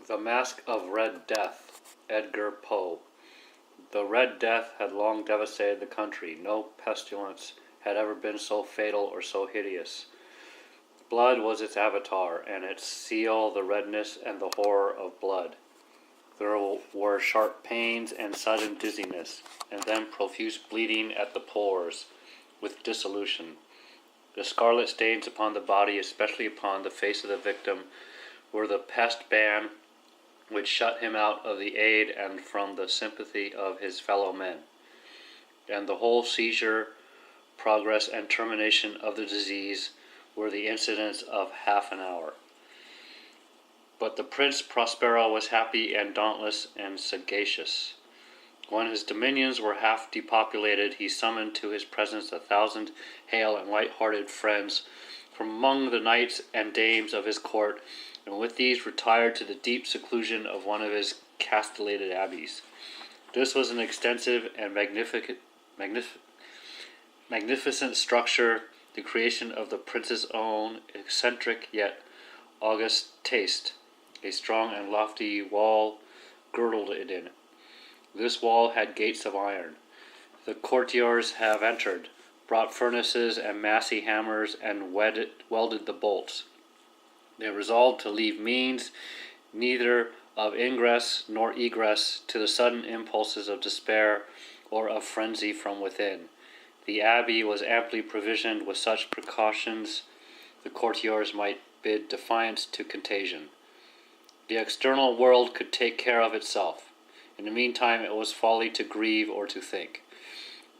The Mask of Red Death, Edgar Poe. The Red Death had long devastated the country. No pestilence had ever been so fatal or so hideous. Blood was its avatar, and its seal the redness and the horror of blood. There were sharp pains and sudden dizziness, and then profuse bleeding at the pores, with dissolution. The scarlet stains upon the body, especially upon the face of the victim, were the pest ban which shut him out of the aid and from the sympathy of his fellow men. And the whole seizure, progress, and termination of the disease were the incidents of half an hour. But the Prince Prospero was happy and dauntless and sagacious. When his dominions were half depopulated, he summoned to his presence 1,000 hale and light-hearted friends from among the knights and dames of his court, and with these retired to the deep seclusion of one of his castellated abbeys. This was an extensive and magnificent structure, the creation of the prince's own eccentric yet august taste. A strong and lofty wall girdled it in. This wall had gates of iron. The courtiers have entered, brought furnaces and massy hammers, and welded the bolts. They resolved to leave means neither of ingress nor egress to the sudden impulses of despair or of frenzy from within. The abbey was amply provisioned with such precautions the courtiers might bid defiance to contagion. The external world could take care of itself. In the meantime, it was folly to grieve or to think.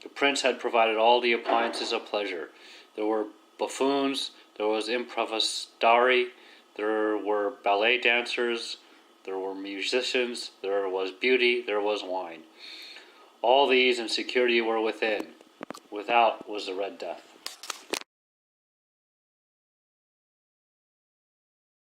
The prince had provided all the appliances of pleasure. There were buffoons, there was improvistari, there were ballet dancers, there were musicians, there was beauty, there was wine. All these and security were within. Without was the Red Death.